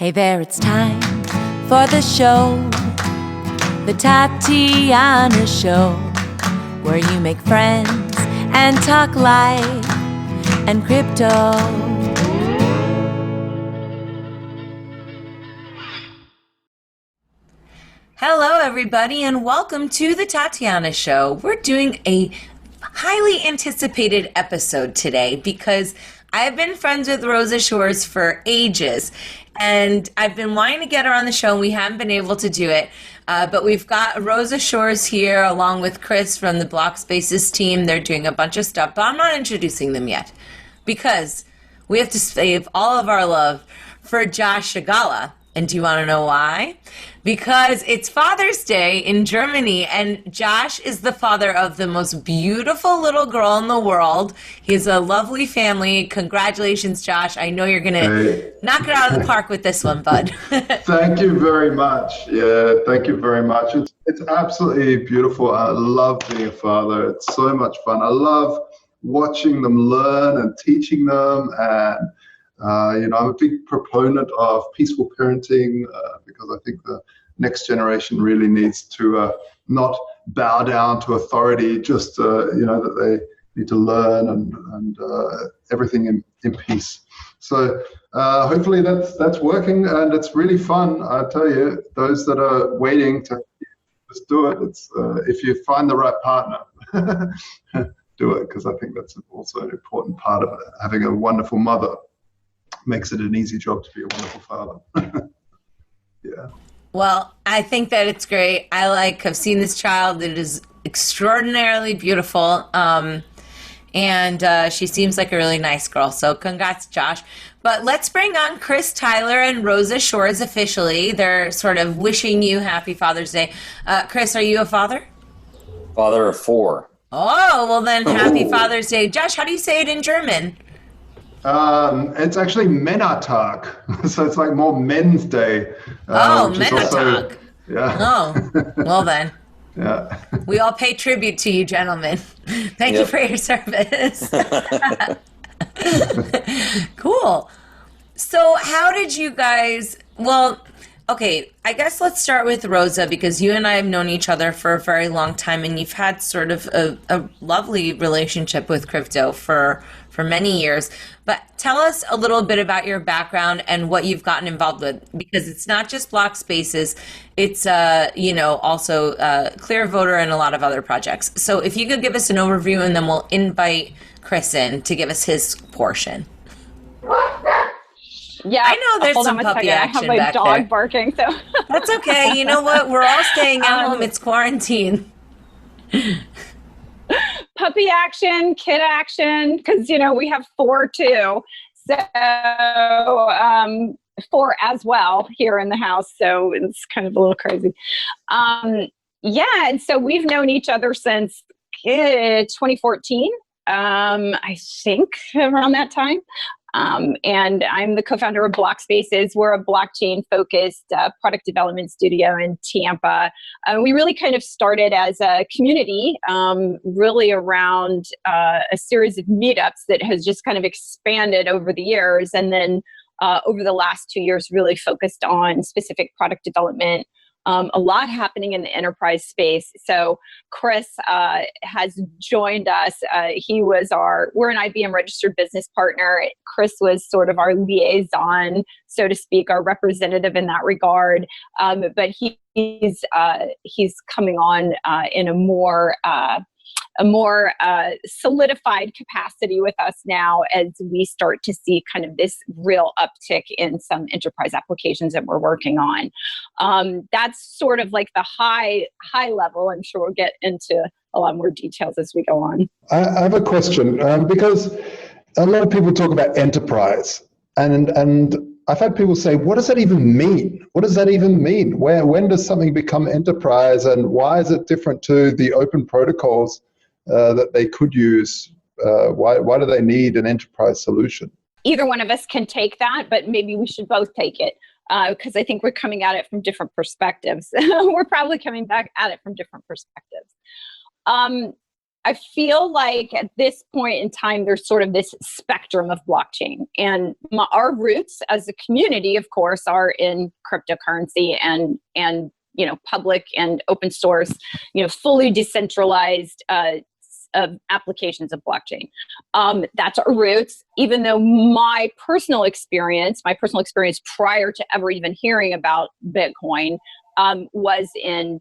Hey there, it's time for the show, the Tatiana Show, where you make friends and talk life and crypto. Hello, everybody, and welcome to the Tatiana Show. We're doing a highly anticipated episode today because I've been friends with Rosa Shores for ages, and I've been wanting to get her on the show, and we haven't been able to do it. But we've got Rosa Shores here along with Chris from the BlockSpaces team. They're doing a bunch of stuff, but I'm not introducing them yet because we have to save all of our love for Josh Shigala. And do you want to know why? Because it's Father's Day in Germany, and Josh is the father of the most beautiful little girl in the world. He has a lovely family. Congratulations, Josh. I know you're going to knock it out of the park with this one, bud. Thank you very much. Yeah, thank you very much. It's absolutely beautiful. I love being a father. It's so much fun. I love watching them learn and teaching them, and I'm a big proponent of peaceful parenting because I think the next generation really needs to not bow down to authority, just that they need to learn and everything in peace. So hopefully that's working, and it's really fun. I tell you, those that are waiting to just do it. It's if you find the right partner. Do it, because I think that's also an important part of it. Having a wonderful mother makes it an easy job to be a wonderful father. Yeah. Well, I think that it's great. I have seen this child. It is extraordinarily beautiful. And she seems like a really nice girl. So congrats, Josh. But let's bring on Chris, Tyler, and Rosa Shores officially. They're sort of wishing you happy Father's Day. Chris, are you a father? Father of four. Oh, well then happy Father's Day. Josh, how do you say it in German? It's actually Männertag, so it's like more Men's Day. Männertag. Yeah. Oh, well then. Yeah. We all pay tribute to you, gentlemen. Thank you for your service. Cool. So how did you guys, okay, I guess let's start with Rosa, because you and I have known each other for a very long time, and you've had sort of a lovely relationship with crypto for many years. But tell us a little bit about your background and what you've gotten involved with, because it's not just BlockSpaces, it's also Clearvoter and a lot of other projects. So if you could give us an overview, and then we'll invite Chris in to give us his portion. Yeah, I know there's some puppy action back there. I have my dog barking, so that's okay. You know what? We're all staying at home. It's quarantine. Puppy action, kid action, because we have four too. So 4 as well here in the house. So it's kind of a little crazy. And so we've known each other since 2014. I think around that time. And I'm the co-founder of BlockSpaces. We're a blockchain-focused product development studio in Tampa. We really kind of started as a community, really around a series of meetups that has just kind of expanded over the years. And then over the last 2 years, really focused on specific product development. A lot happening in the enterprise space. So Chris has joined us. We're an IBM registered business partner. Chris was sort of our liaison, so to speak, our representative in that regard. But he's coming on in a more solidified capacity with us now, as we start to see kind of this real uptick in some enterprise applications that we're working on. That's sort of like the high level. I'm sure we'll get into a lot more details as we go on. I have a question, because a lot of people talk about enterprise, and I've had people say, what does that even mean? What does that even mean? When does something become enterprise, and why is it different to the open protocols that they could use? Why do they need an enterprise solution? Either one of us can take that, but maybe we should both take it, because I think we're coming at it from different perspectives. We're probably coming back at it from different perspectives. I feel like at this point in time, there's sort of this spectrum of blockchain, and our roots as a community, of course, are in cryptocurrency and public and open source, fully decentralized applications of blockchain. That's our roots. Even though my personal experience prior to ever even hearing about Bitcoin was in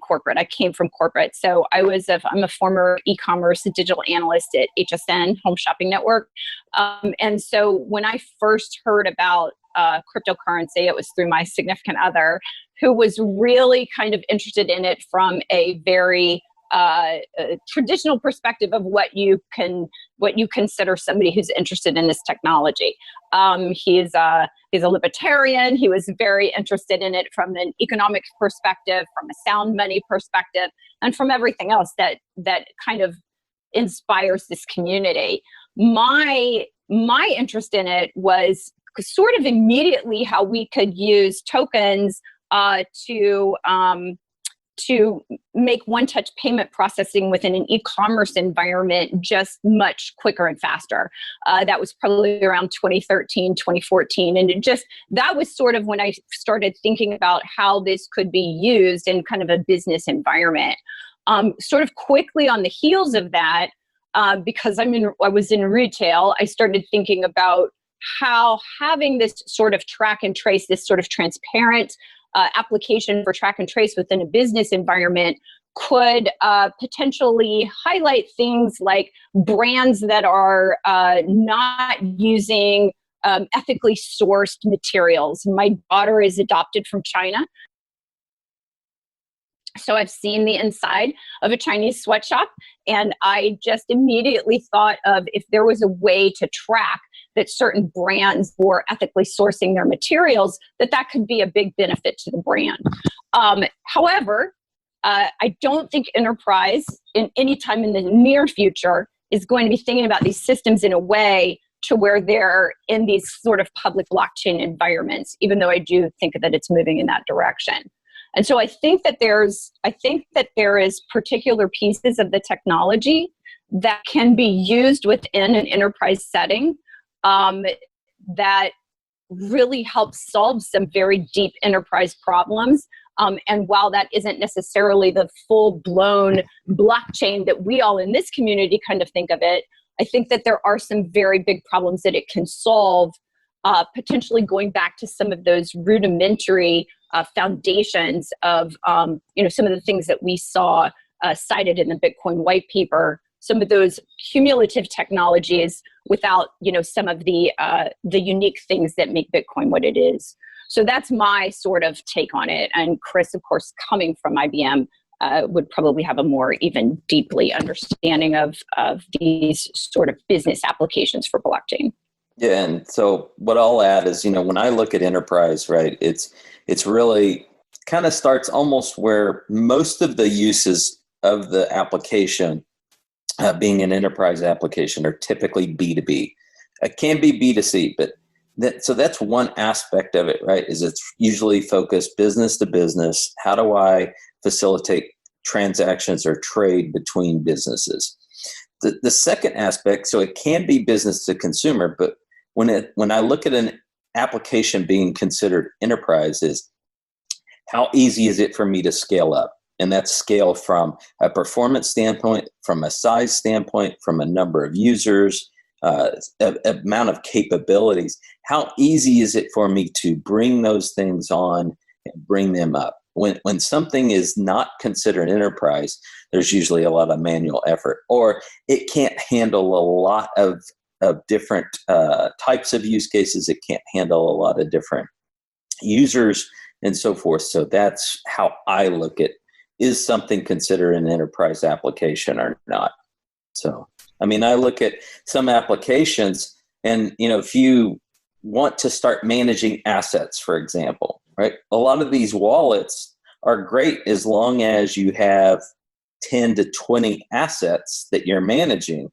corporate. I came from corporate. So I'm a former e-commerce digital analyst at HSN, Home Shopping Network. And so when I first heard about cryptocurrency, it was through my significant other, who was really kind of interested in it from a very traditional perspective of what you consider somebody who's interested in this technology. He's a libertarian. He was very interested in it from an economic perspective, from a sound money perspective, and from everything else that kind of inspires this community. My interest in it was sort of immediately how we could use tokens to make one-touch payment processing within an e-commerce environment just much quicker and faster. That was probably around 2013, 2014. And that was sort of when I started thinking about how this could be used in kind of a business environment. Sort of quickly on the heels of that, because I was in retail, I started thinking about how having this sort of track and trace, this sort of transparent application for track and trace within a business environment could potentially highlight things like brands that are not using ethically sourced materials. My daughter is adopted from China. So I've seen the inside of a Chinese sweatshop, and I just immediately thought of if there was a way to track that certain brands were ethically sourcing their materials, that could be a big benefit to the brand. However, I don't think enterprise in any time in the near future is going to be thinking about these systems in a way to where they're in these sort of public blockchain environments, even though I do think that it's moving in that direction. And so I think that there is particular pieces of the technology that can be used within an enterprise setting that really helps solve some very deep enterprise problems. And while that isn't necessarily the full-blown blockchain that we all in this community kind of think of it, I think that there are some very big problems that it can solve, potentially going back to some of those rudimentary foundations of some of the things that we saw cited in the Bitcoin white paper, some of those cumulative technologies without some of the unique things that make Bitcoin what it is. So that's my sort of take on it. And Chris, of course, coming from IBM, would probably have a more even deeply understanding of these sort of business applications for blockchain. Yeah, and so what I'll add is, when I look at enterprise, right, it's really kind of starts almost where most of the uses of the application being an enterprise application are typically B2B. It can be B2C, but that's one aspect of it, right? Is it's usually focused business to business. How do I facilitate transactions or trade between businesses? The second aspect, so it can be business to consumer, but when I look at an application being considered enterprise, is how easy is it for me to scale up? And that's scale from a performance standpoint, from a size standpoint, from a number of users, amount of capabilities. How easy is it for me to bring those things on and bring them up? When something is not considered enterprise, there's usually a lot of manual effort, or it can't handle a lot of different types of use cases. It can't handle a lot of different users and so forth. So that's how I look at, is something considered an enterprise application or not? So, I look at some applications and, if you want to start managing assets, for example, right? A lot of these wallets are great as long as you have 10 to 20 assets that you're managing.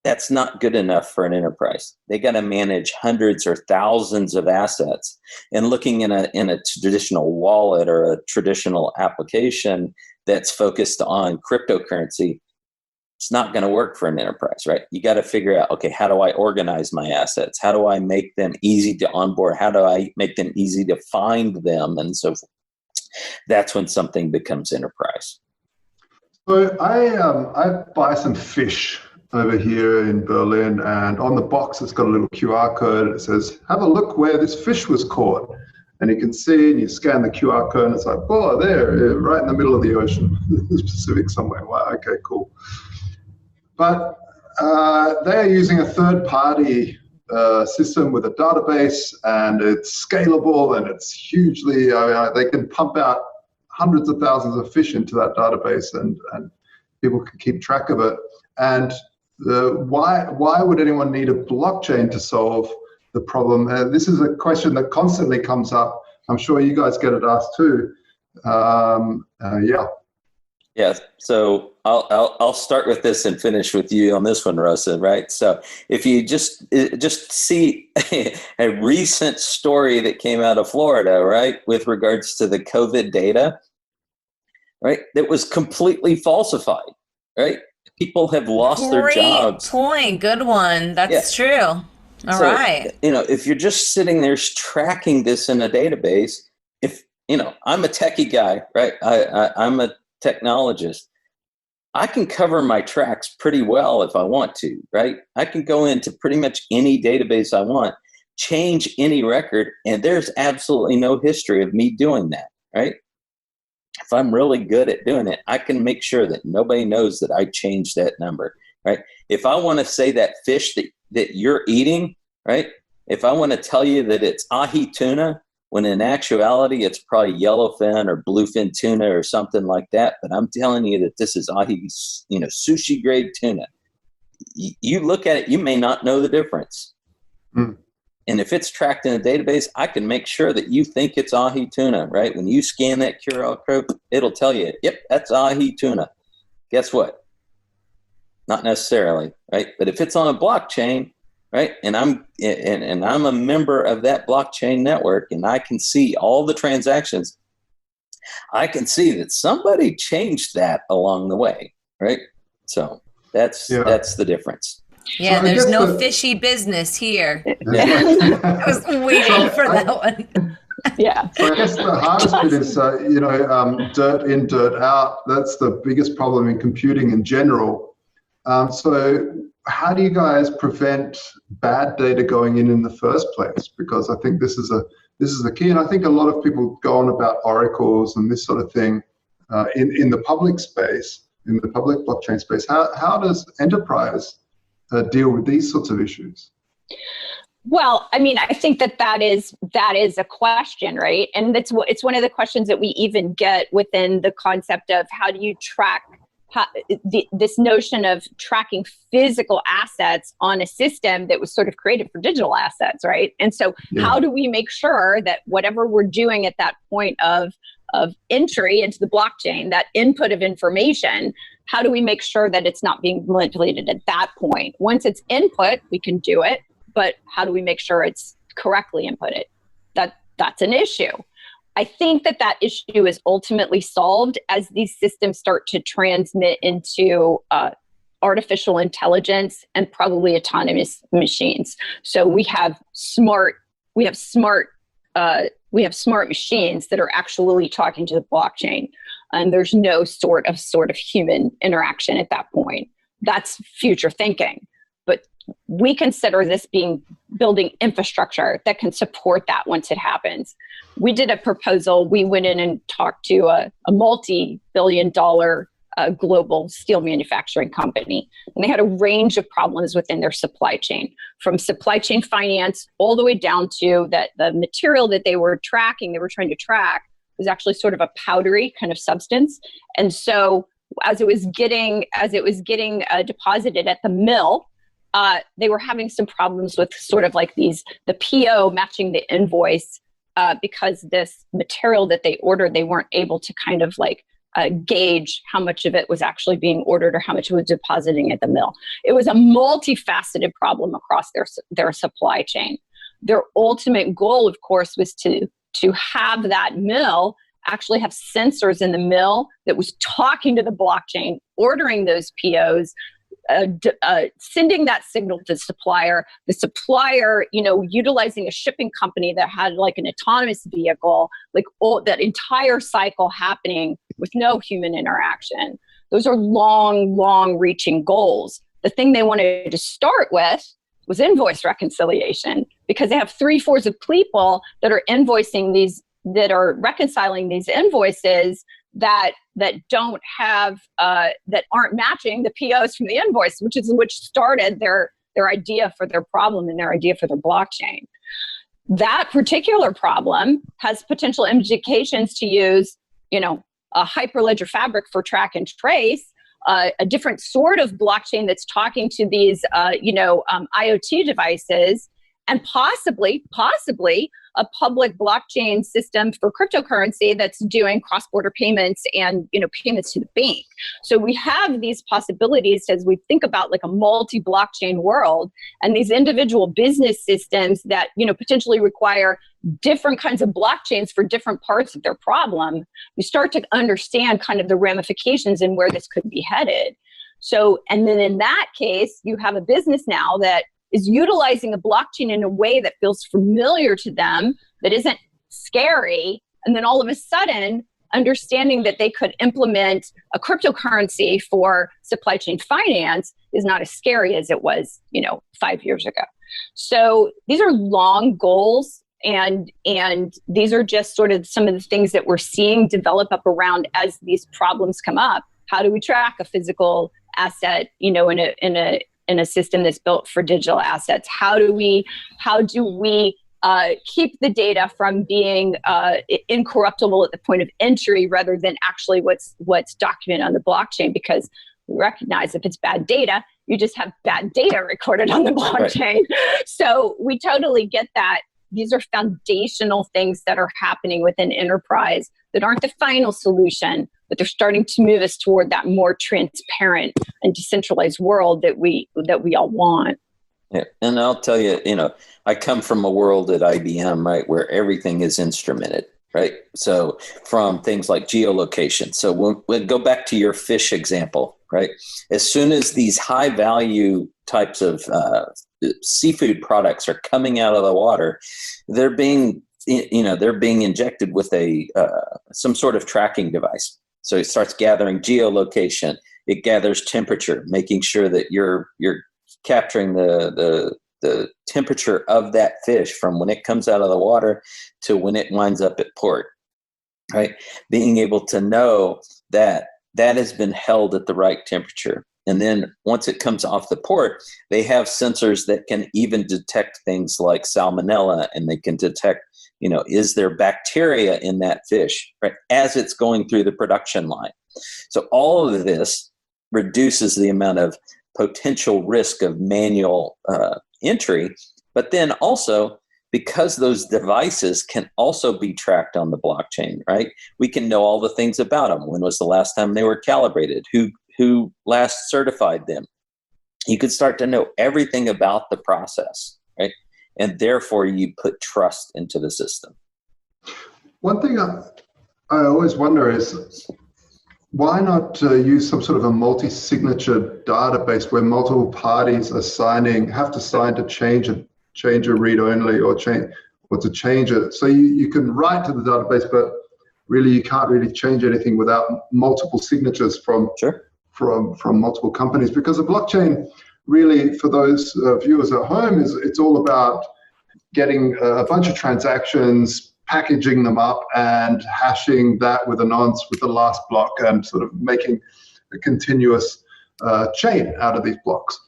That's not good enough for an enterprise. They got to manage hundreds or thousands of assets. And looking in a traditional wallet or a traditional application that's focused on cryptocurrency, it's not going to work for an enterprise, right? You got to figure out, okay, how do I organize my assets? How do I make them easy to onboard? How do I make them easy to find them? And so forth. That's when something becomes enterprise. So I buy some fish over here in Berlin, and on the box it's got a little QR code. It says, have a look where this fish was caught. And you can see, and you scan the QR code, and it's like, oh, there, right in the middle of the ocean, the Pacific somewhere. Wow, okay, cool. But they are using a third-party system with a database, and it's scalable, and it's hugely, they can pump out hundreds of thousands of fish into that database, and people can keep track of it. And why would anyone need a blockchain to solve the problem? This is a question that constantly comes up. I'm sure you guys get it asked too. Yeah. So I'll start with this and finish with you on this one, Rosa. Right. So if you just see a recent story that came out of Florida, right, with regards to the COVID data, right, that was completely falsified, right? People have lost their jobs. Great point. Good one. That's true. All right. If you're just sitting there tracking this in a database, I'm a techie guy, right? I'm a technologist. I can cover my tracks pretty well if I want to, right? I can go into pretty much any database I want, change any record, and there's absolutely no history of me doing that, right? If I'm really good at doing it, I can make sure that nobody knows that I changed that number, right? If I want to say that fish that you're eating, right? If I want to tell you that it's ahi tuna, when in actuality it's probably yellowfin or bluefin tuna or something like that, but I'm telling you that this is ahi, sushi grade tuna. You look at it, you may not know the difference. Mm. And if it's tracked in a database, I can make sure that you think it's ahi tuna, right? When you scan that QR code, it'll tell you, yep, that's ahi tuna. Guess what? Not necessarily, right? But if it's on a blockchain, right, and I'm a member of that blockchain network, and I can see all the transactions, I can see that somebody changed that along the way, right? So that's the difference. Yeah, so there's no fishy business here. I was waiting for that one. Yeah. So I guess the hardest bit is, dirt in, dirt out. That's the biggest problem in computing in general. So how do you guys prevent bad data going in the first place? Because I think this is the key, and I think a lot of people go on about oracles and this sort of thing in the public space, in the public blockchain space. How does enterprise deal with these sorts of issues? Well, I mean, I think that is a question, right? And it's one of the questions that we even get within the concept of how do you track this notion of tracking physical assets on a system that was sort of created for digital assets, right? And so how do we make sure that whatever we're doing at that point of entry into the blockchain, that input of information, how do we make sure that it's not being manipulated at that point? Once it's input, we can do it, but how do we make sure it's correctly inputted? That's an issue. I think that issue is ultimately solved as these systems start to transmit into artificial intelligence and probably autonomous machines. So we have smart machines that are actually talking to the blockchain, and there's no sort of human interaction at that point. That's future thinking, but we consider this being building infrastructure that can support that once it happens. We did a proposal. We went in and talked to a multi-billion-dollar global steel manufacturing company, and they had a range of problems within their supply chain, from supply chain finance all the way down to that the material that they were trying to track was actually sort of a powdery kind of substance. And so as it was getting deposited at the mill, they were having some problems with sort of like the PO matching the invoice because this material that they ordered, they weren't able to kind of gauge how much of it was actually being ordered or how much was depositing at the mill. It was a multifaceted problem across their supply chain. Their ultimate goal, of course, was to have that mill actually have sensors in the mill that was talking to the blockchain, ordering those POs, sending that signal to the supplier, utilizing a shipping company that had like an autonomous vehicle, like all that entire cycle happening with no human interaction. Those are long reaching goals. The thing they wanted to start with was invoice reconciliation, because they have 3/4 of people that are invoicing these, that are reconciling these invoices that don't have that aren't matching the POs from the invoice, which started their idea for their problem and their idea for their blockchain. That particular problem has potential implications to use, a Hyperledger Fabric for track and trace, a different sort of blockchain that's talking to these, IoT devices, and possibly a public blockchain system for cryptocurrency that's doing cross-border payments and, payments to the bank. So we have these possibilities as we think about like a multi-blockchain world, and these individual business systems that, potentially require different kinds of blockchains for different parts of their problem. You start to understand kind of the ramifications and where this could be headed. So, and then in that case, you have a business now that is utilizing a blockchain in a way that feels familiar to them, that isn't scary. And then all of a sudden, understanding that they could implement a cryptocurrency for supply chain finance is not as scary as it was, 5 years ago. So these are long goals. And these are just sort of some of the things that we're seeing develop up around as these problems come up. How do we track a physical asset, in a system that's built for digital assets? How do we keep the data from being incorruptible at the point of entry rather than actually what's documented on the blockchain? Because we recognize if it's bad data, you just have bad data recorded on the blockchain. Right. So we totally get that. These are foundational things that are happening within enterprise that aren't the final solution, but they're starting to move us toward that more transparent and decentralized world that we all want. Yeah. And I'll tell you, I come from a world at IBM, right, where everything is instrumented, right? So from things like geolocation. So we'll go back to your fish example, right? As soon as these high value types of seafood products are coming out of the water, they're being injected with some sort of tracking device. So it starts gathering geolocation. It gathers temperature, making sure that you're capturing the temperature of that fish from when it comes out of the water to when it winds up at port, right? Being able to know that has been held at the right temperature. And then once it comes off the port, they have sensors that can even detect things like salmonella, and they can detect, is there bacteria in that fish, right, as it's going through the production line. So all of this reduces the amount of potential risk of manual entry, but then also because those devices can also be tracked on the blockchain, right? We can know all the things about them. When was the last time they were calibrated? Who last certified them? You could start to know everything about the process, right? And therefore you put trust into the system. One thing I always wonder is, why not use some sort of a multi-signature database where multiple parties are have to sign to change a read-only or to change it? So you can write to the database, but really you can't really change anything without multiple signatures from multiple companies. Because a blockchain, really, for those viewers at home, it's all about getting a bunch of transactions, packaging them up, and hashing that with a nonce with the last block, and sort of making a continuous chain out of these blocks.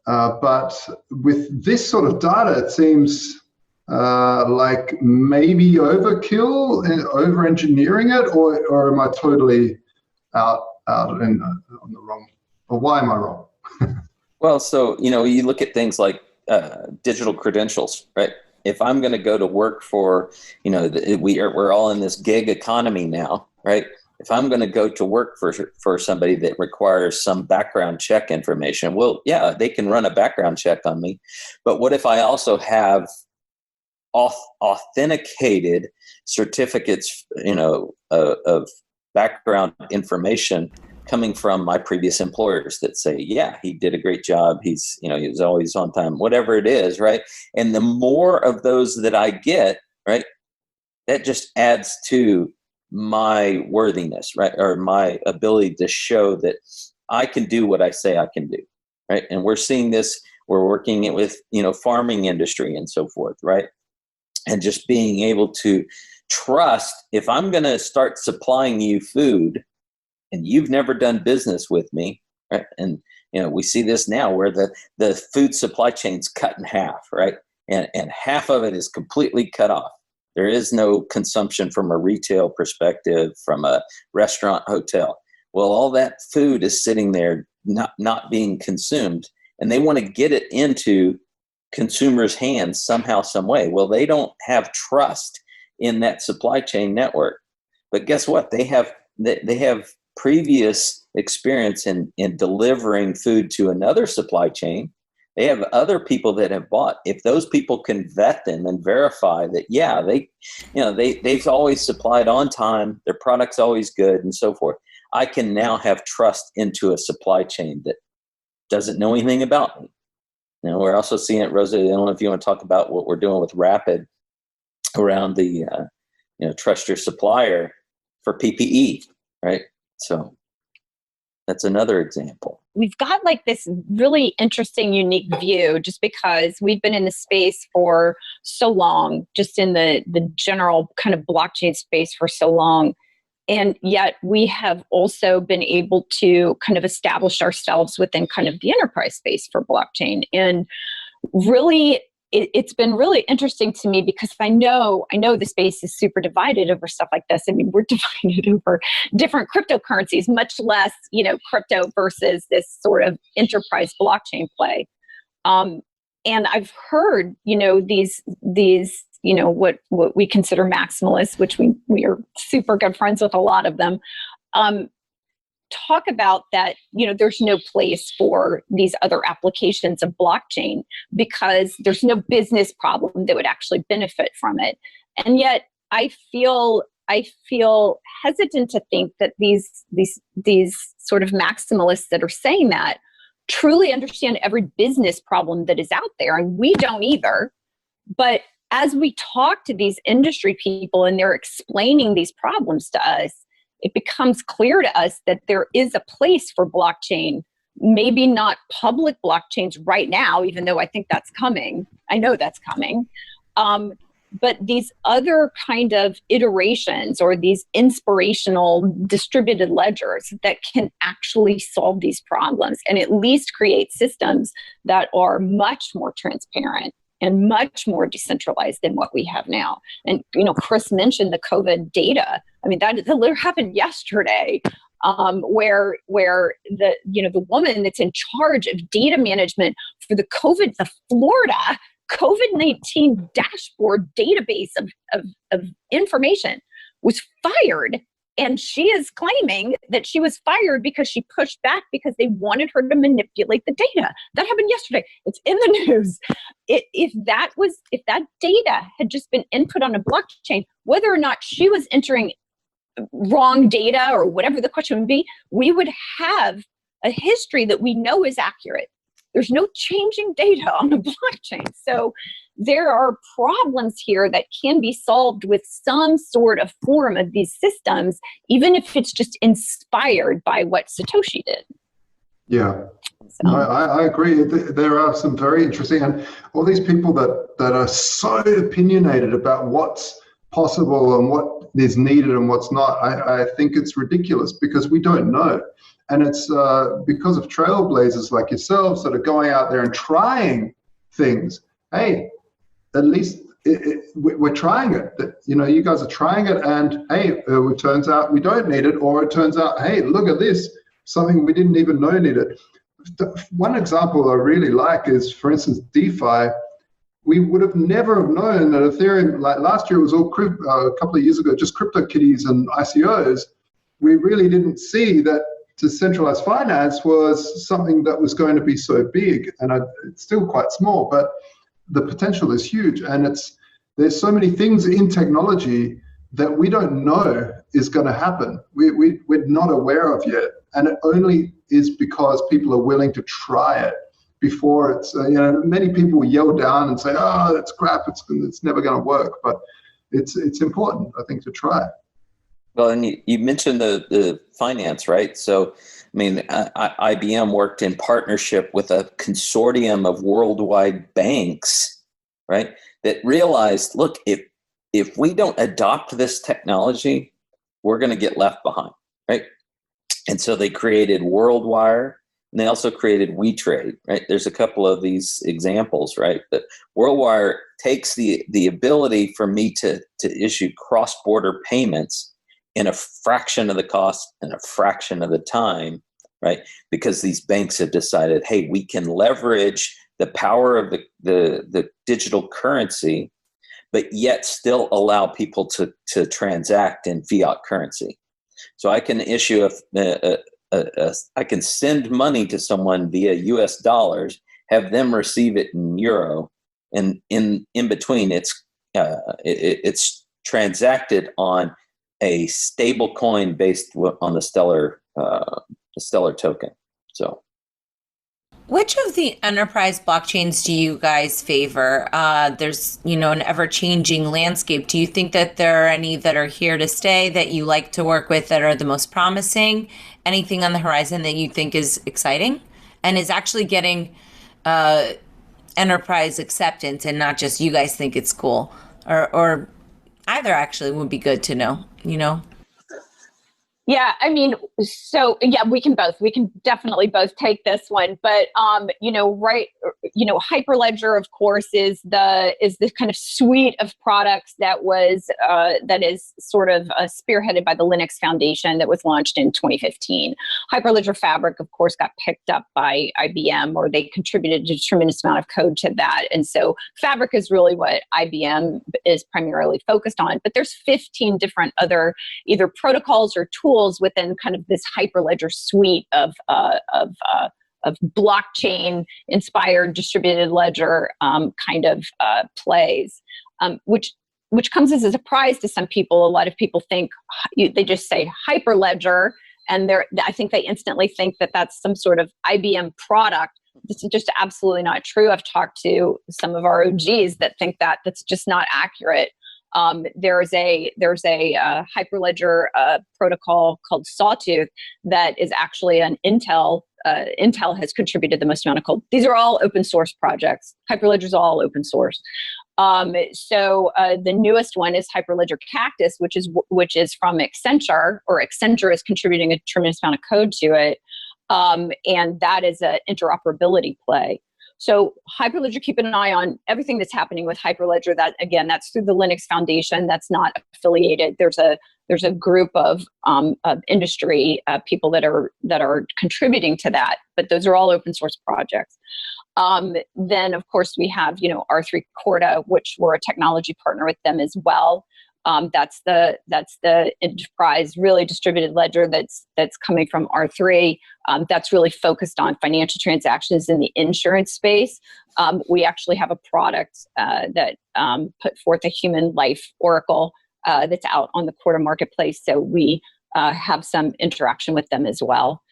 But with this sort of data, it seems like maybe overkill and over-engineering it, or am I totally out on the wrong, or why am I wrong? Well, so, you look at things like digital credentials, right? If I'm going to go to work for, we're all in this gig economy now, right? If I'm going to go to work for somebody that requires some background check information, well, yeah, they can run a background check on me. But what if I also have authenticated certificates, of background information coming from my previous employers that say, yeah, he did a great job. He was always on time, whatever it is. Right. And the more of those that I get, right, that just adds to my worthiness, right? Or my ability to show that I can do what I say I can do. Right. And we're seeing this, we're working with, farming industry and so forth. Right. And just being able to trust, if I'm going to start supplying you food and you've never done business with me, right? And, we see this now where the food supply chain's cut in half, right? And half of it is completely cut off. There is no consumption from a retail perspective, from a restaurant, hotel. Well, all that food is sitting there not being consumed, and they want to get it into consumers' hands somehow, some way. Well, they don't have trust in that supply chain network. But guess what? They have previous experience in delivering food to another supply chain. They have other people that have bought. If those people can vet them and verify that, yeah, they've always supplied on time, their product's always good, and so forth, I can now have trust into a supply chain that doesn't know anything about me. We're also seeing it, Rosa. I don't know if you want to talk about what we're doing with Rapid around the, trust your supplier for PPE, right? So that's another example. We've got like this really interesting, unique view just because we've been in the space for so long, just in the general kind of blockchain space for so long. And yet we have also been able to kind of establish ourselves within kind of the enterprise space for blockchain. And really, it's been really interesting to me because I know the space is super divided over stuff like this. I mean, we're divided over different cryptocurrencies, much less, crypto versus this sort of enterprise blockchain play. And I've heard, these what we consider maximalists, which we are super good friends with a lot of them, talk about that, there's no place for these other applications of blockchain because there's no business problem that would actually benefit from it. And yet I feel hesitant to think that these sort of maximalists that are saying that truly understand every business problem that is out there. And we don't either. But as we talk to these industry people and they're explaining these problems to us, it becomes clear to us that there is a place for blockchain, maybe not public blockchains right now, even though I think that's coming. I know that's coming. But these other kind of iterations or these inspirational distributed ledgers that can actually solve these problems and at least create systems that are much more transparent and much more decentralized than what we have now. And, Chris mentioned the COVID data. I mean, that literally happened yesterday, where the woman that's in charge of data management for the Florida COVID-19 dashboard database of information was fired. And she is claiming that she was fired because she pushed back because they wanted her to manipulate the data. That happened yesterday. It's in the news. If that data had just been input on a blockchain, whether or not she was entering wrong data or whatever the question would be, we would have a history that we know is accurate. There's no changing data on a blockchain. So there are problems here that can be solved with some sort of form of these systems, even if it's just inspired by what Satoshi did. Yeah, so. I agree. There are some very interesting, and all these people that are so opinionated about what's possible and what is needed and what's not, I think it's ridiculous because we don't know. And it's because of trailblazers like yourselves that are going out there and trying things. Hey, at least we're trying it. You guys are trying it, and hey, it turns out we don't need it, or it turns out, hey, look at this, something we didn't even know needed. One example I really like is, for instance, DeFi. We would have never have known that Ethereum, like last year, it was all a couple of years ago, just CryptoKitties and ICOs. We really didn't see that decentralized finance was something that was going to be so big, and it's still quite small, but the potential is huge. And it's there's so many things in technology that we don't know is going to happen. We're not aware of yet. And it only is because people are willing to try it before it's, many people yell down and say, oh, that's crap, it's never going to work. But it's important, I think, to try it. Well, and you mentioned the finance, right? So, I mean, IBM worked in partnership with a consortium of worldwide banks, right, that realized, look, if we don't adopt this technology, we're going to get left behind, right? And so they created WorldWire, and they also created WeTrade, right? There's a couple of these examples, right? But WorldWire takes the ability for me to issue cross-border payments in a fraction of the cost and a fraction of the time, right? Because these banks have decided, hey, we can leverage the power of the digital currency, but yet still allow people to transact in fiat currency. So I can issue I can send money to someone via US dollars, have them receive it in euro, and in between it's transacted on a stable coin based on the Stellar token. So, which of the enterprise blockchains do you guys favor? There's, an ever-changing landscape. Do you think that there are any that are here to stay that you like to work with that are the most promising? Anything on the horizon that you think is exciting and is actually getting enterprise acceptance and not just you guys think it's cool? Or either actually would be good to know, Yeah, I mean, so yeah, we can definitely both take this one, but Hyperledger, of course, is the kind of suite of products that is sort of spearheaded by the Linux Foundation that was launched in 2015. Hyperledger Fabric, of course, got picked up by IBM, or they contributed a tremendous amount of code to that, and so Fabric is really what IBM is primarily focused on. But there's 15 different other either protocols or tools within kind of this Hyperledger suite of blockchain inspired distributed ledger plays, which comes as a surprise to some people. A lot of people think they just say Hyperledger, and I think they instantly think that that's some sort of IBM product. This is just absolutely not true. I've talked to some of our OGs that think that that's just not accurate. There's a Hyperledger protocol called Sawtooth that is actually an Intel. Intel has contributed the most amount of code. These are all open source projects. Hyperledger is all open source. So the newest one is Hyperledger Cactus, which is from Accenture, or Accenture is contributing a tremendous amount of code to it, and that is an interoperability play. So Hyperledger, keep an eye on everything that's happening with Hyperledger. That, again, that's through the Linux Foundation. That's not affiliated. There's a group of industry people that are contributing to that, but those are all open source projects. Then, of course, we have R3 Corda, which we're a technology partner with them as well. That's the enterprise really distributed ledger that's coming from R3. That's really focused on financial transactions in the insurance space. We actually have a product that put forth a human life oracle that's out on the Corda marketplace. So we have some interaction with them as well.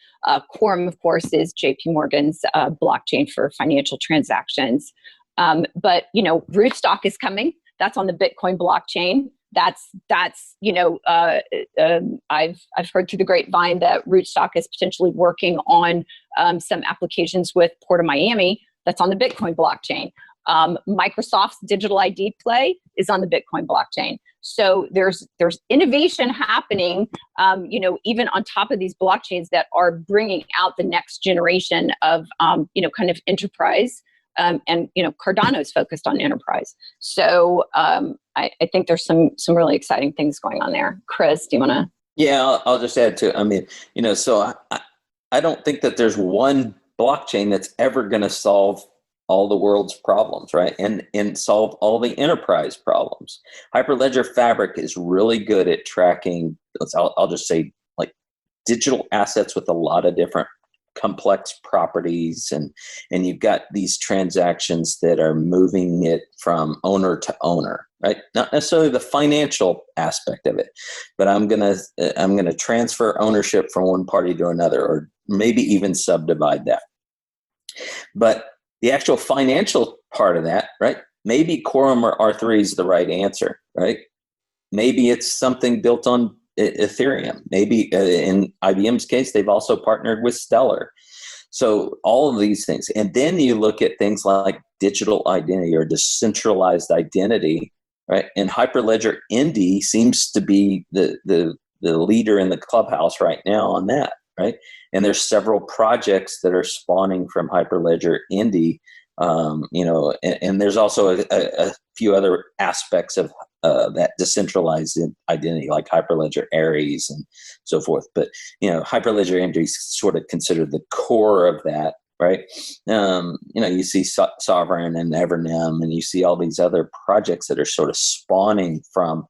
Quorum, of course, is JP Morgan's blockchain for financial transactions. But Rootstock is coming. That's on the Bitcoin blockchain. I've heard through the grapevine that Rootstock is potentially working on some applications with Port of Miami. That's on the Bitcoin blockchain. Microsoft's digital ID play is on the Bitcoin blockchain. So there's innovation happening, even on top of these blockchains that are bringing out the next generation of, kind of enterprise. And Cardano is focused on enterprise. So I think there's some really exciting things going on there. Chris, do you want to? Yeah, I'll just add to. I mean, so I don't think that there's one blockchain that's ever going to solve all the world's problems, right? And solve all the enterprise problems. Hyperledger Fabric is really good at tracking. I'll just say, like, digital assets with a lot of different complex properties, and you've got these transactions that are moving it from owner to owner, right? Not necessarily the financial aspect of it, but I'm gonna transfer ownership from one party to another, or maybe even subdivide that. But the actual financial part of that, right? Maybe Quorum or R3 is the right answer, right? Maybe it's something built on Ethereum. Maybe in IBM's case, they've also partnered with Stellar. So all of these things. And then you look at things like digital identity or decentralized identity, right? And Hyperledger Indy seems to be the leader in the clubhouse right now on that, right? And there's several projects that are spawning from Hyperledger Indy, and there's also a few other aspects of that decentralized identity, like Hyperledger Aries and so forth. But Hyperledger Indy is sort of considered the core of that, right? You see Sovereign and Evernym, and you see all these other projects that are sort of spawning from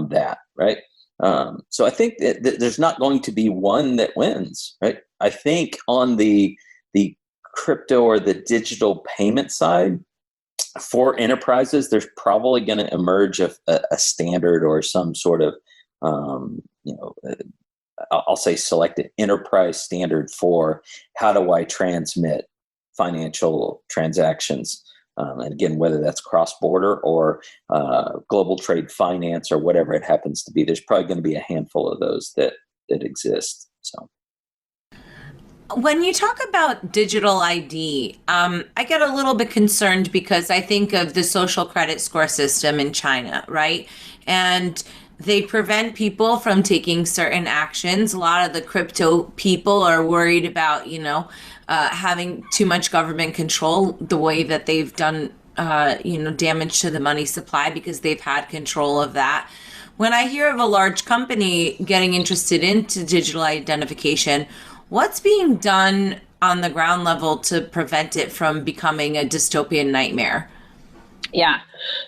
that, right? So I think that there's not going to be one that wins, right? I think on the crypto or the digital payment side for enterprises, there's probably going to emerge a standard or some sort of, I'll say selected enterprise standard for how do I transmit financial transactions. And again, whether that's cross-border or global trade finance or whatever it happens to be, there's probably going to be a handful of those that exist. So, when you talk about digital ID, I get a little bit concerned because I think of the social credit score system in China, right? And they prevent people from taking certain actions. A lot of the crypto people are worried about, having too much government control, the way that they've done, damage to the money supply because they've had control of that. When I hear of a large company getting interested into digital identification, what's being done on the ground level to prevent it from becoming a dystopian nightmare? Yeah.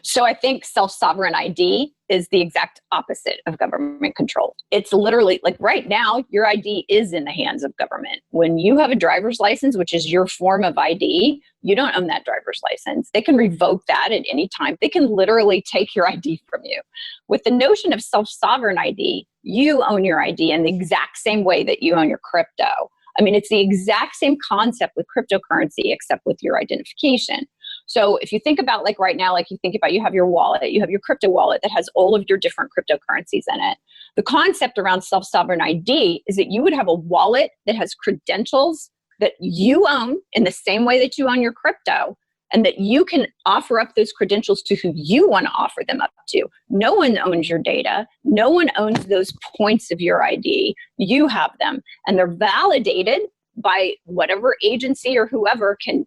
So I think self-sovereign ID is the exact opposite of government control. It's literally like right now, your ID is in the hands of government. When you have a driver's license, which is your form of ID, you don't own that driver's license. They can revoke that at any time. They can literally take your ID from you. With the notion of self-sovereign ID, you own your ID in the exact same way that you own your crypto. I mean, it's the exact same concept with cryptocurrency, except with your identification. So if you think about like right now, like you think about, you have your wallet, you have your crypto wallet that has all of your different cryptocurrencies in it. The concept around self-sovereign ID is that you would have a wallet that has credentials that you own in the same way that you own your crypto, and that you can offer up those credentials to who you want to offer them up to. No one owns your data. No one owns those points of your ID. You have them, and they're validated by whatever agency or whoever can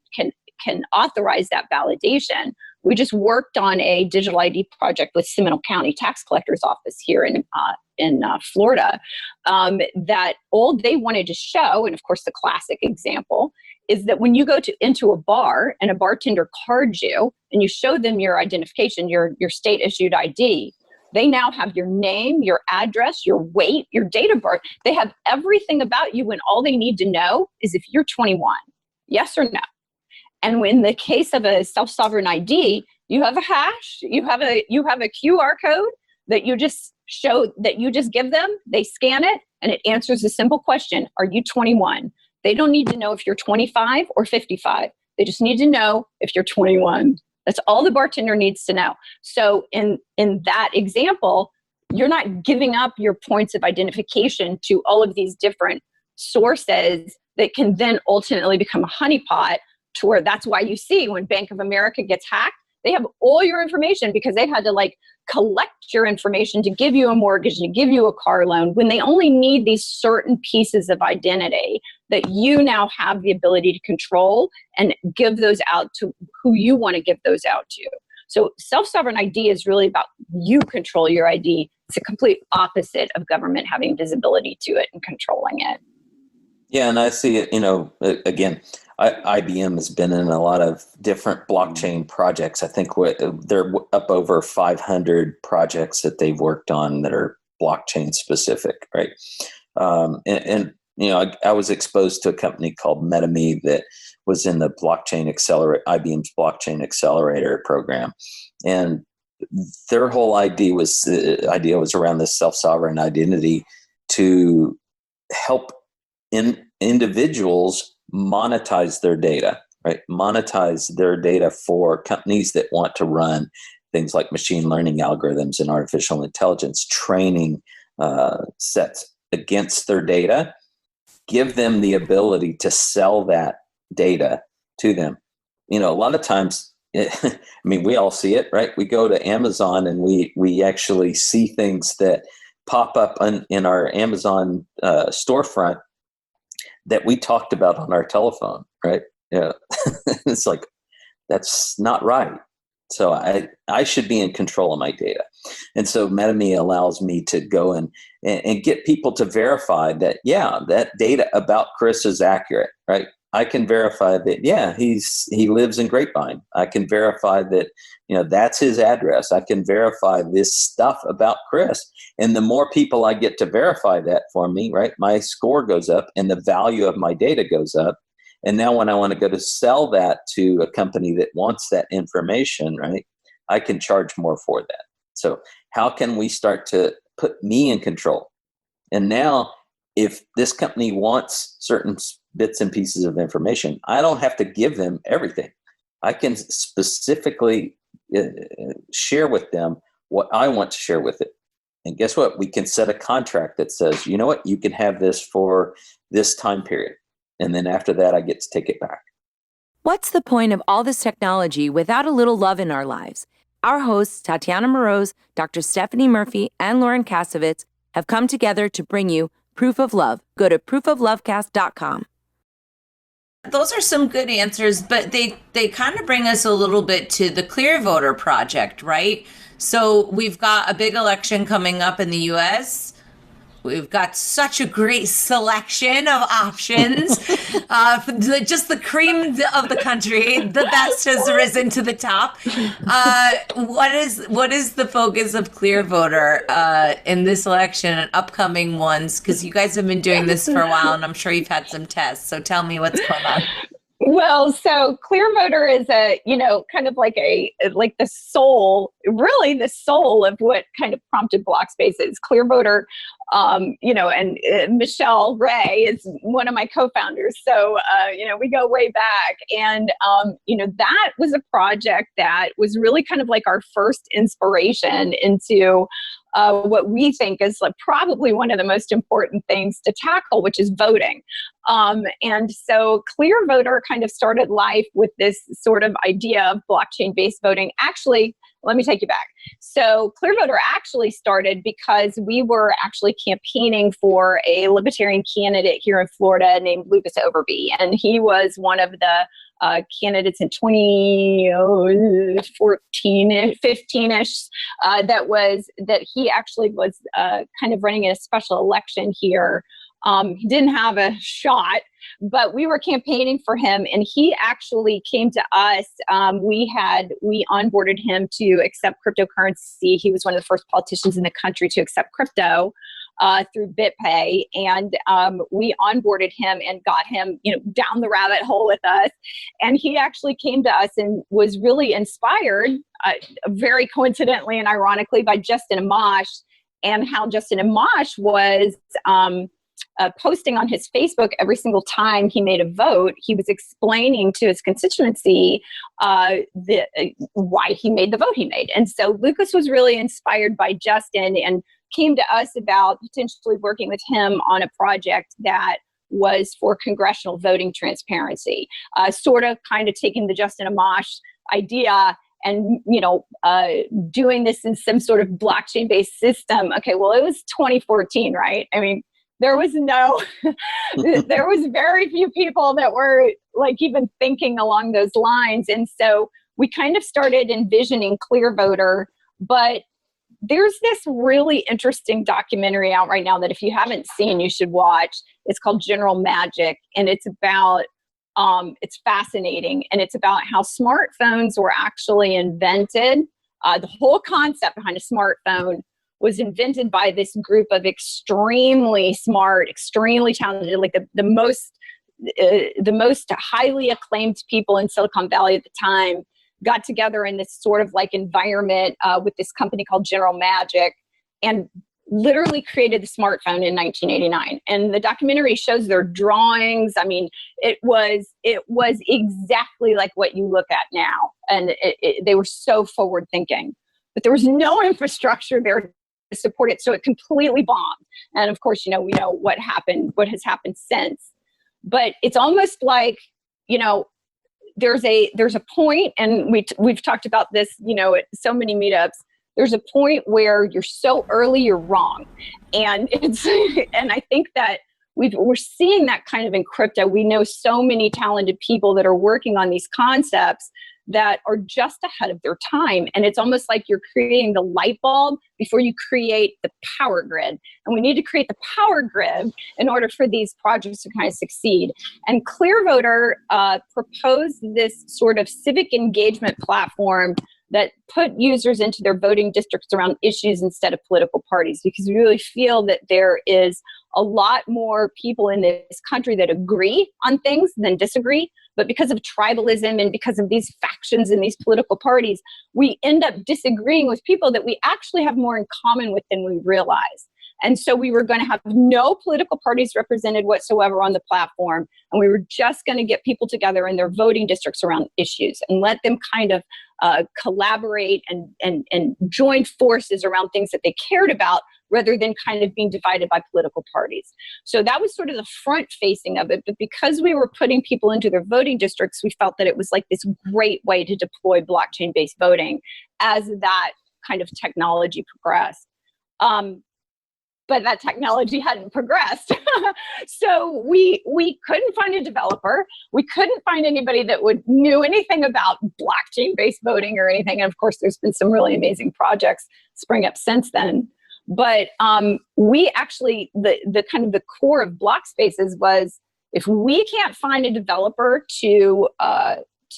authorize that validation. We just worked on a digital ID project with Seminole County Tax Collector's Office here in Florida, that all they wanted to show, and of course the classic example, is that when you go into a bar and a bartender cards you and you show them your identification, your state issued ID, they now have your name, your address, your weight, your date of birth. They have everything about you, and all they need to know is if you're 21, yes or no. And in the case of a self-sovereign ID, you have a hash, you have a QR code that you just show, that you just give them, they scan it, and it answers a simple question: are you 21? They don't need to know if you're 25 or 55. They just need to know if you're 21. That's all the bartender needs to know. So in that example, you're not giving up your points of identification to all of these different sources that can then ultimately become a honeypot, to where that's why you see when Bank of America gets hacked, they have all your information because they've had to like collect your information to give you a mortgage, to give you a car loan, when they only need these certain pieces of identity that you now have the ability to control and give those out to who you want to give those out to. So self-sovereign ID is really about you control your ID. It's a complete opposite of government having visibility to it and controlling it. Yeah, and I see it, again, IBM has been in a lot of different blockchain projects. I think they're up over 500 projects that they've worked on that are blockchain specific, right? And I was exposed to a company called MetaMe that was in the blockchain accelerator, IBM's blockchain accelerator program. And their whole idea was around this self-sovereign identity to help individuals monetize their data, right? Monetize their data for companies that want to run things like machine learning algorithms and artificial intelligence training sets against their data, give them the ability to sell that data to them. A lot of times, we all see it, right? We go to Amazon and we actually see things that pop up in our Amazon storefront that we talked about on our telephone, right? Yeah. It's like, that's not right. So I should be in control of my data. And so MetaMe allows me to go and get people to verify that, yeah, that data about Chris is accurate, right? I can verify that, yeah, he lives in Grapevine. I can verify that, that's his address. I can verify this stuff about Chris. And the more people I get to verify that for me, right, my score goes up and the value of my data goes up. And now when I want to go to sell that to a company that wants that information, right, I can charge more for that. So how can we start to put me in control? And now if this company wants certain bits and pieces of information, I don't have to give them everything. I can specifically share with them what I want to share with it. And guess what? We can set a contract that says, you know what, you can have this for this time period. And then after that, I get to take it back. What's the point of all this technology without a little love in our lives? Our hosts, Tatiana Moroz, Dr. Stephanie Murphy, and Lauren Kasovitz have come together to bring you Proof of Love. Go to proofoflovecast.com. Those are some good answers, but they kind of bring us a little bit to the Clear Voter Project, right? So we've got a big election coming up in the U.S. We've got such a great selection of options. Just the cream of the country, the best has risen to the top. What is the focus of Clear Voter in this election and upcoming ones? Because you guys have been doing this for a while, and I'm sure you've had some tests. So tell me what's going on. Well, so Clear Voter is kind of like the soul of what kind of prompted BlockSpaces. Clear Voter, and Michelle Ray is one of my co-founders. So, we go way back. And, that was a project that was really kind of like our first inspiration into what we think is probably one of the most important things to tackle, which is voting. And so Clear Voter kind of started life with this sort of idea of blockchain-based voting. Actually, let me take you back. So Clear Voter actually started because we were actually campaigning for a libertarian candidate here in Florida named Lucas Overby. And he was one of the candidates in 2014, 15-ish, that he actually was kind of running in a special election here. He didn't have a shot, but we were campaigning for him, and he actually came to us. We onboarded him to accept cryptocurrency. He was one of the first politicians in the country to accept crypto through BitPay, and we onboarded him and got him, down the rabbit hole with us. And he actually came to us and was really inspired, very coincidentally and ironically, by Justin Amash, and how Justin Amash was posting on his Facebook every single time he made a vote. He was explaining to his constituency why he made the vote he made. And so Lucas was really inspired by Justin and came to us about potentially working with him on a project that was for congressional voting transparency, sort of kind of taking the Justin Amash idea and, doing this in some sort of blockchain-based system. Okay, well, it was 2014, right? I mean, there was very few people that were even thinking along those lines. And so we kind of started envisioning Clear Voter, but there's this really interesting documentary out right now that if you haven't seen, you should watch. It's called General Magic, and it's about, it's fascinating, and it's about how smartphones were actually invented. The whole concept behind a smartphone was invented by this group of extremely smart, extremely talented, like the most highly acclaimed people in Silicon Valley at the time, got together in this sort of like environment with this company called General Magic, and literally created the smartphone in 1989. And the documentary shows their drawings. I mean, it was exactly like what you look at now. And they were so forward thinking, but there was no infrastructure there to support it. So it completely bombed. And of course, we know what has happened since. But it's almost like, there's a point, and we've talked about this, at so many meetups. There's a point where you're so early, you're wrong, and I think that we're seeing that kind of in crypto. We know so many talented people that are working on these concepts that are just ahead of their time, and it's almost like you're creating the light bulb before you create the power grid. And we need to create the power grid in order for these projects to kind of succeed. And Clearvoter proposed this sort of civic engagement platform that put users into their voting districts around issues instead of political parties, because we really feel that there is a lot more people in this country that agree on things than disagree. But because of tribalism and because of these factions in these political parties, we end up disagreeing with people that we actually have more in common with than we realize. And so we were going to have no political parties represented whatsoever on the platform. And we were just going to get people together in their voting districts around issues and let them kind of collaborate and join forces around things that they cared about, rather than kind of being divided by political parties. So that was sort of the front facing of it. But because we were putting people into their voting districts, we felt that it was like this great way to deploy blockchain-based voting as that kind of technology progressed. But that technology hadn't progressed. So we couldn't find a developer. We couldn't find anybody that knew anything about blockchain-based voting or anything. And of course, there's been some really amazing projects spring up since then. But we actually, the kind of the core of BlockSpaces was, if we can't find a developer to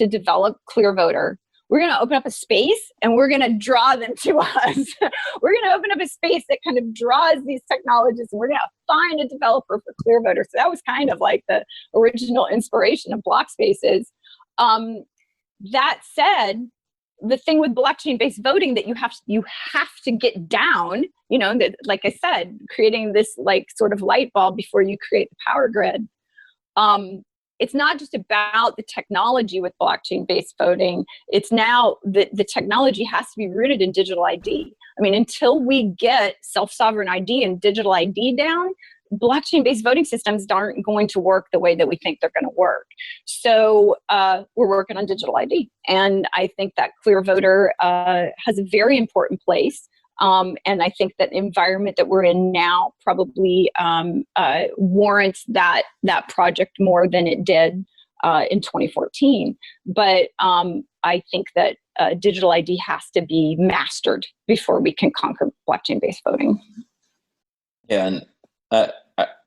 develop Clearvoter, we're going to open up a space and we're going to draw them to us. We're going to open up a space that kind of draws these technologies, and we're going to find a developer for Clearvoter. So that was kind of like the original inspiration of BlockSpaces. That said, the thing with blockchain-based voting that you have to get down, that, like I said, creating this like sort of light bulb before you create the power grid. It's not just about the technology with blockchain-based voting. It's now the technology has to be rooted in digital ID. I mean, until we get self-sovereign ID and digital ID down, blockchain-based voting systems aren't going to work the way that we think they're going to work. So we're working on digital ID. And I think that Clearvoter has a very important place. And I think that the environment that we're in now probably warrants that project more than it did in 2014. But I think that digital ID has to be mastered before we can conquer blockchain-based voting. Yeah, and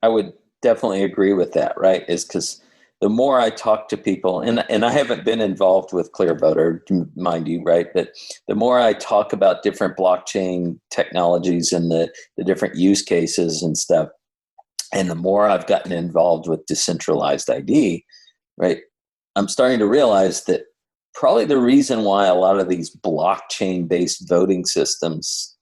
I would definitely agree with that, right? Is because the more I talk to people, and I haven't been involved with Clearvoter, mind you, right? But the more I talk about different blockchain technologies and the different use cases and stuff, and the more I've gotten involved with decentralized ID, right? I'm starting to realize that probably the reason why a lot of these blockchain-based voting systems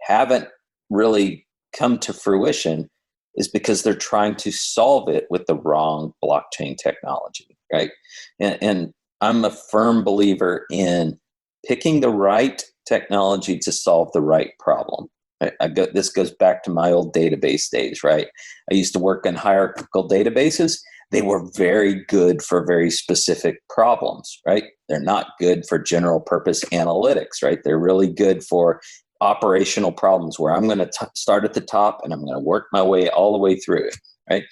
haven't really come to fruition is because they're trying to solve it with the wrong blockchain technology, right? And I'm a firm believer in picking the right technology to solve the right problem. This goes back to my old database days, right? I used to work in hierarchical databases. They were very good for very specific problems, right? They're not good for general purpose analytics, right? They're really good for operational problems where I'm going to start at the top and I'm going to work my way all the way through it, right?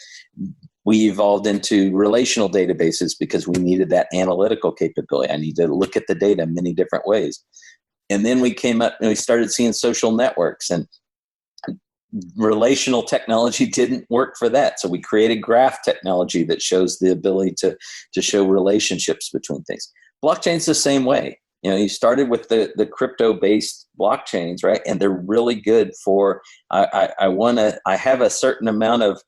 We evolved into relational databases because we needed that analytical capability. I need to look at the data many different ways. And then we came up and we started seeing social networks, and relational technology didn't work for that. So we created graph technology that shows the ability to show relationships between things. Blockchain's the same way. You started with the crypto-based blockchains, right? And they're really good for, I have a certain amount of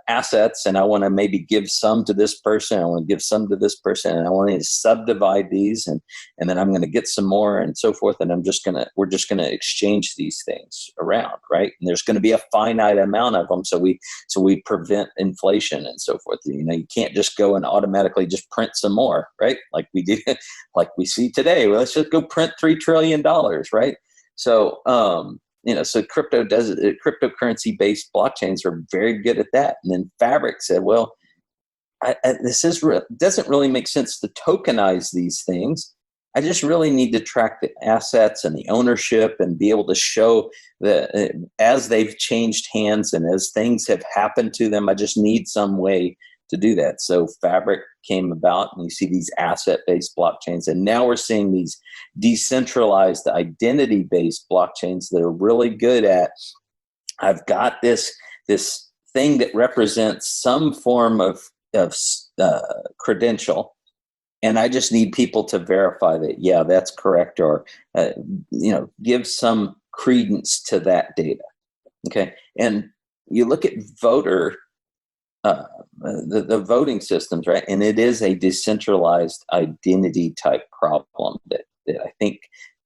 assets, and I want to maybe give some to this person. I want to give some to this person, and I want to subdivide these, and then I'm going to get some more, and so forth. And we're just gonna exchange these things around, right? And there's going to be a finite amount of them, so we prevent inflation and so forth. You can't just go and automatically just print some more, right? Like we do, like we see today. Well, let's just go print $3 trillion, right? So, so cryptocurrency-based blockchains are very good at that. And then Fabric said, well, doesn't really make sense to tokenize these things. I just really need to track the assets and the ownership and be able to show that as they've changed hands and as things have happened to them, I just need some way to do that. So Fabric came about, and you see these asset-based blockchains, and now we're seeing these decentralized identity-based blockchains that are really good at, I've got this thing that represents some form of credential, and I just need people to verify that, yeah, that's correct, or give some credence to that data. Okay, and you look at the voting systems, right? And it is a decentralized identity type problem that I think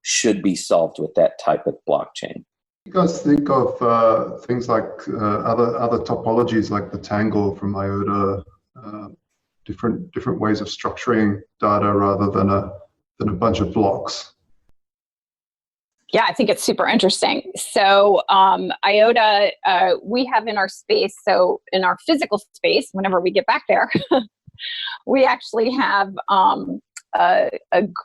should be solved with that type of blockchain. You guys think of things like other topologies like the Tangle from IOTA, different ways of structuring data rather than a bunch of blocks? Yeah, I think it's super interesting. So IOTA, we have in our space, so in our physical space, whenever we get back there, we actually have a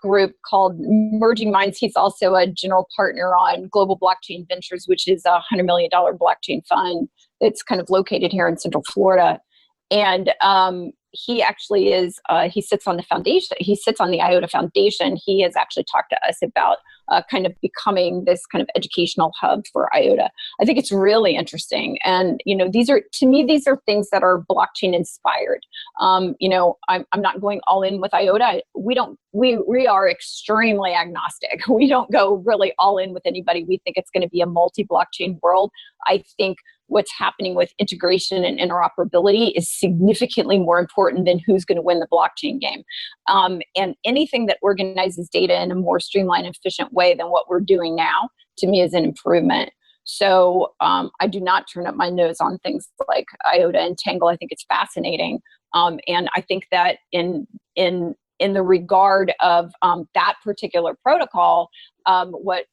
group called Merging Minds. He's also a general partner on Global Blockchain Ventures, which is a $100 million blockchain fund that's kind of located here in Central Florida. And he actually is, he sits on the foundation, he sits on the IOTA Foundation. He has actually talked to us about kind of becoming this kind of educational hub for IOTA. I think it's really interesting. And, these are things that are blockchain inspired. I'm not going all in with IOTA. We are extremely agnostic. We don't go really all in with anybody. We think it's going to be a multi-blockchain world. I think what's happening with integration and interoperability is significantly more important than who's going to win the blockchain game. And anything that organizes data in a more streamlined and efficient way than what we're doing now, to me, is an improvement. So I do not turn up my nose on things like IOTA and Tangle. I think it's fascinating. And I think that in the regard of that particular protocol, what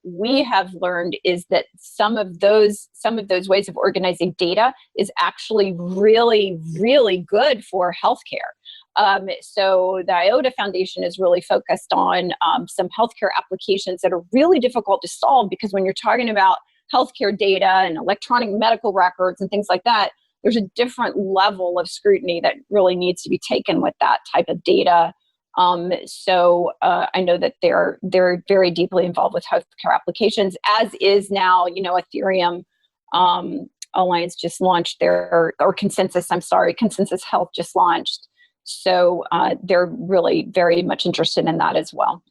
we have learned is that some of those ways of organizing data is actually really, really good for healthcare. So the IOTA Foundation is really focused on some healthcare applications that are really difficult to solve, because when you're talking about healthcare data and electronic medical records and things like that, there's a different level of scrutiny that really needs to be taken with that type of data. So I know that they're very deeply involved with healthcare applications, as is now, Ethereum Alliance just launched Consensus Health just launched. So they're really very much interested in that as well.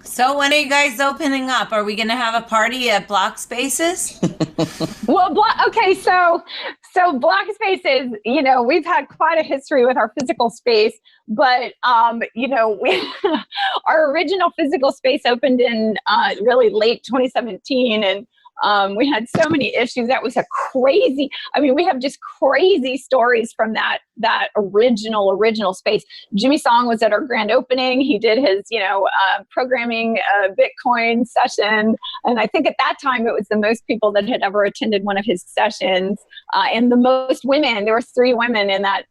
So when are you guys opening up? Are we going to have a party at BlockSpaces? Well, so BlockSpaces, we've had quite a history with our physical space, but our original physical space opened in really late 2017, and we had so many issues. That was we have just crazy stories from that original space. Jimmy Song was at our grand opening. He did his, programming Bitcoin session. And I think at that time it was the most people that had ever attended one of his sessions, and the most women. There were 3 women in that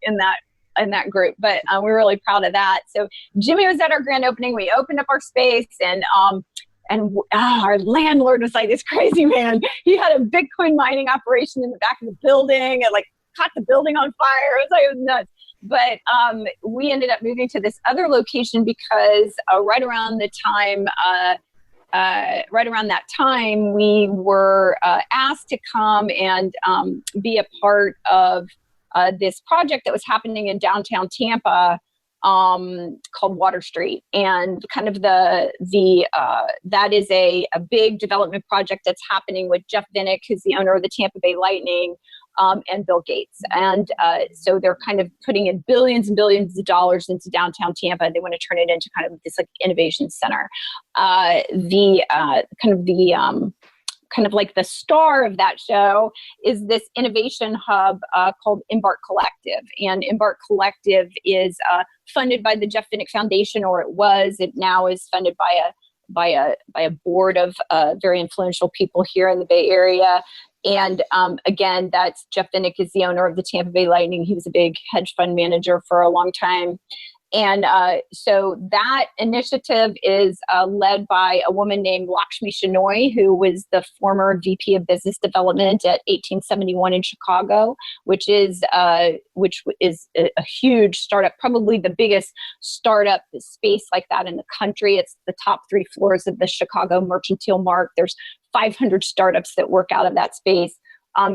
group, but we're really proud of that. So Jimmy was at our grand opening. We opened up our space, and our landlord was like this crazy man. He had a Bitcoin mining operation in the back of the building, and caught the building on fire. It was nuts. But we ended up moving to this other location because right around that time, we were asked to come and be a part of this project that was happening in downtown Tampa. called Water Street, and kind of that is a big development project that's happening with Jeff Vinnick, who's the owner of the Tampa Bay Lightning, and Bill Gates. And so they're kind of putting in billions and billions of dollars into downtown Tampa. They want to turn it into kind of this like innovation center. Kind of like the star of that show is this innovation hub called Embark Collective. And Embark Collective is funded by the Jeff Vinnick Foundation, or it was. It now is funded by a board of very influential people here in the Bay Area. And again, that's Jeff Vinnick is the owner of the Tampa Bay Lightning. He was a big hedge fund manager for a long time. And so that initiative is led by a woman named Lakshmi Shenoy, who was the former VP of Business Development at 1871 in Chicago, which is a huge startup, probably the biggest startup space like that in the country. It's the top 3 floors of the Chicago Mercantile Mart. There's 500 startups that work out of that space.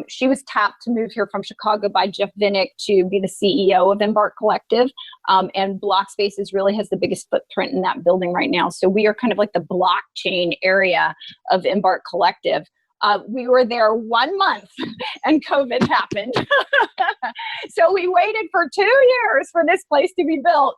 She was tapped to move here from Chicago by Jeff Vinnick to be the CEO of Embark Collective. And BlockSpaces really has the biggest footprint in that building right now. So we are kind of like the blockchain area of Embark Collective. We were there 1 month and COVID happened. So we waited for 2 years for this place to be built.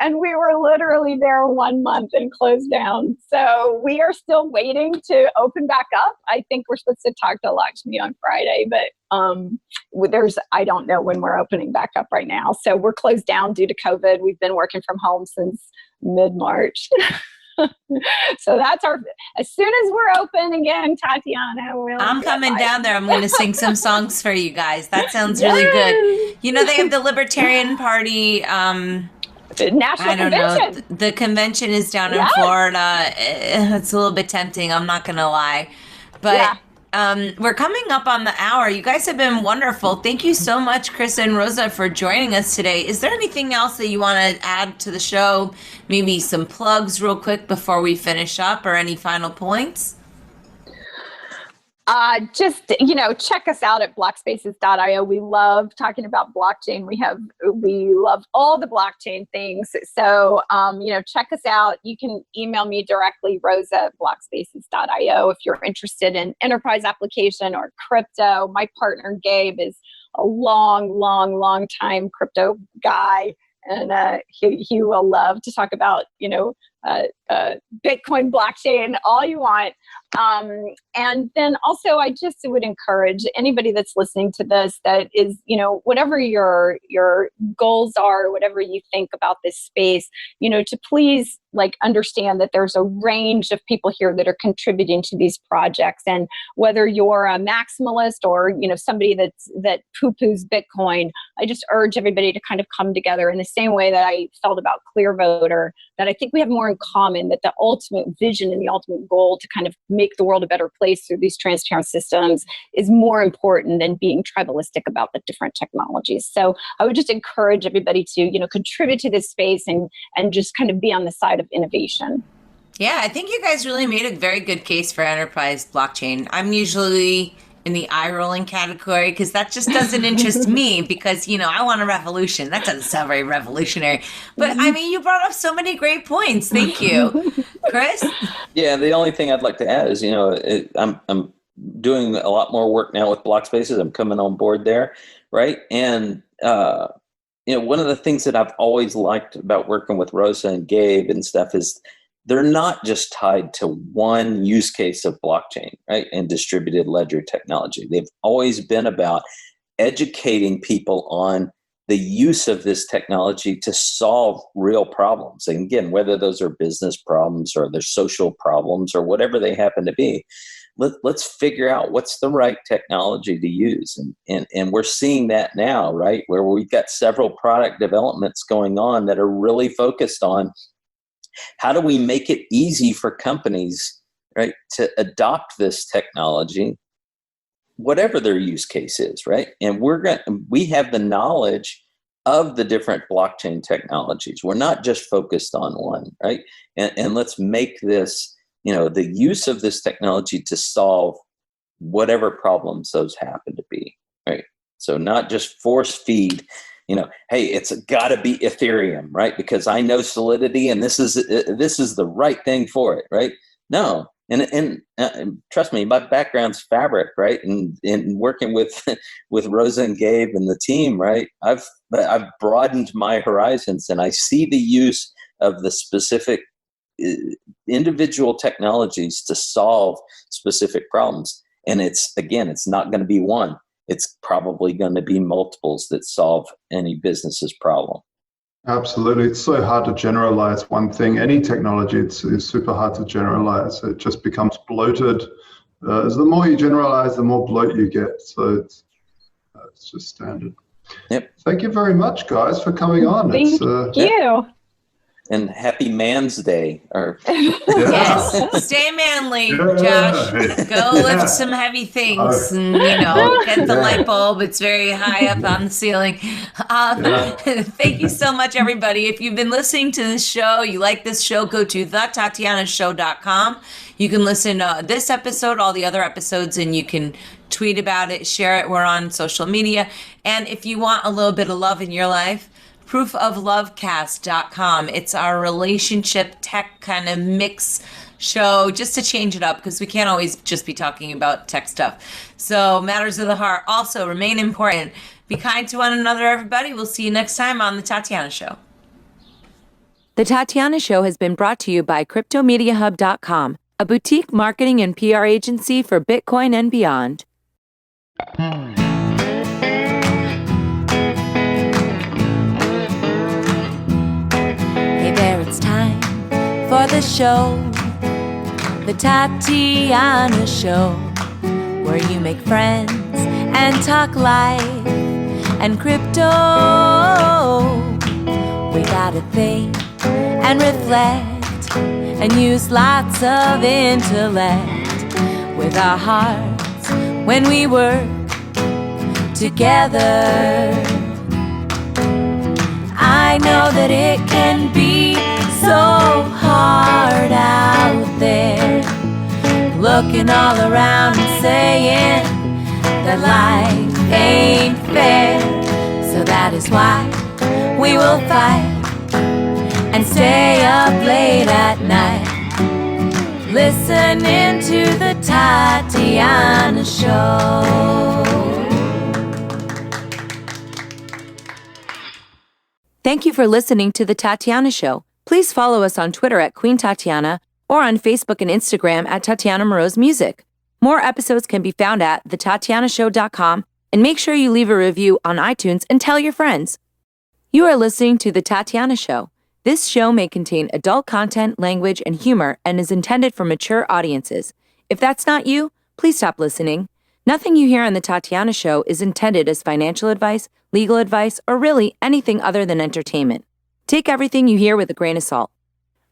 And we were literally there 1 month and closed down. So we are still waiting to open back up. I think we're supposed to talk to Lakshmi on Friday, but I don't know when we're opening back up right now. So we're closed down due to COVID. We've been working from home since mid-March. So that's as soon as we're open again, Tatiana, I'm coming down there. I'm going to sing some songs for you guys. That sounds really good. You know, they have the Libertarian Party, National Convention. Know. The convention is down in Florida. It's a little bit tempting, I'm not going to lie. But we're coming up on the hour. You guys have been wonderful. Thank you so much, Chris and Rosa, for joining us today. Is there anything else that you want to add to the show? Maybe some plugs real quick before we finish up, or any final points? Just, check us out at BlockSpaces.io. We love talking about blockchain. We love all the blockchain things. So, check us out. You can email me directly, Rosa at BlockSpaces.io, if you're interested in enterprise application or crypto. My partner, Gabe, is a long time crypto guy. And he will love to talk about, Bitcoin, blockchain, all you want. And then also, I just would encourage anybody that's listening to this that is, whatever your goals are, whatever you think about this space, to please understand that there's a range of people here that are contributing to these projects. And whether you're a maximalist or, somebody that poo-poos Bitcoin, I just urge everybody to kind of come together in the same way that I felt about Clearvoter, that I think we have more in common, that the ultimate vision and the ultimate goal to kind of make the world a better place through these transparent systems is more important than being tribalistic about the different technologies. So I would just encourage everybody to, contribute to this space and just kind of be on the side of innovation. Yeah, I think you guys really made a very good case for enterprise blockchain. I'm usually in the eye-rolling category because that just doesn't interest me because, I want a revolution. That doesn't sound very revolutionary. But, you brought up so many great points. Thank you. Chris? Yeah, the only thing I'd like to add is, I'm doing a lot more work now with BlockSpaces. I'm coming on board there, right? And, one of the things that I've always liked about working with Rosa and Gabe and stuff is they're not just tied to one use case of blockchain, right, and distributed ledger technology. They've always been about educating people on the use of this technology to solve real problems. And again, whether those are business problems or they're social problems or whatever they happen to be, let's figure out what's the right technology to use. And we're seeing that now, right, where we've got several product developments going on that are really focused on how do we make it easy for companies, right, to adopt this technology, whatever their use case is, right? And we have the knowledge of the different blockchain technologies. We're not just focused on one, right? And let's make this, the use of this technology to solve whatever problems those happen to be, right? So not just force feed hey, it's got to be Ethereum, right? Because I know Solidity, and this is the right thing for it, right? No, and trust me, my background's fabric, right? And in working with with Rosa and Gabe and the team, right? I've broadened my horizons, and I see the use of the specific individual technologies to solve specific problems. And it's not going to be one. It's probably going to be multiples that solve any business's problem. Absolutely. It's so hard to generalize one thing. Any technology, it's super hard to generalize. It just becomes bloated. As the more you generalize, the more bloat you get. So it's just standard. Yep. Thank you very much, guys, for coming on. Thank you. And happy Man's Day. Yes, stay manly, Josh. Go lift some heavy things and, get the light bulb. It's very high up on the ceiling. Thank you so much, everybody. If you've been listening to this show, you like this show, go to thetatianashow.com. You can listen to this episode, all the other episodes, and you can tweet about it, share it. We're on social media. And if you want a little bit of love in your life, proofoflovecast.com. It's our relationship tech kind of mix show, just to change it up, because we can't always just be talking about tech stuff. So matters of the heart also remain important. Be kind to one another, everybody. We'll see you next time on The Tatiana Show. The Tatiana Show has been brought to you by CryptoMediaHub.com, a boutique marketing and PR agency for Bitcoin and beyond. It's time for the show, the Tatiana Show, where you make friends and talk life and crypto. We gotta think and reflect and use lots of intellect with our hearts when we work together. I know that it can be so hard out there, looking all around and saying that life ain't fair. So that is why we will fight and stay up late at night, listening to the Tatiana Show. Thank you for listening to The Tatiana Show. Please follow us on Twitter at Queen Tatiana or on Facebook and Instagram at Tatiana Moroz Music. More episodes can be found at thetatianashow.com, and make sure you leave a review on iTunes and tell your friends. You are listening to The Tatiana Show. This show may contain adult content, language, and humor and is intended for mature audiences. If that's not you, please stop listening. Nothing you hear on The Tatiana Show is intended as financial advice, legal advice, or really anything other than entertainment. Take everything you hear with a grain of salt.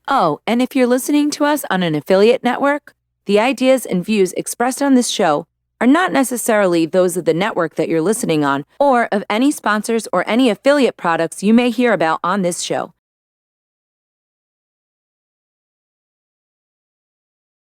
Oh, and if you're listening to us on an affiliate network, the ideas and views expressed on this show are not necessarily those of the network that you're listening on or of any sponsors or any affiliate products you may hear about on this show.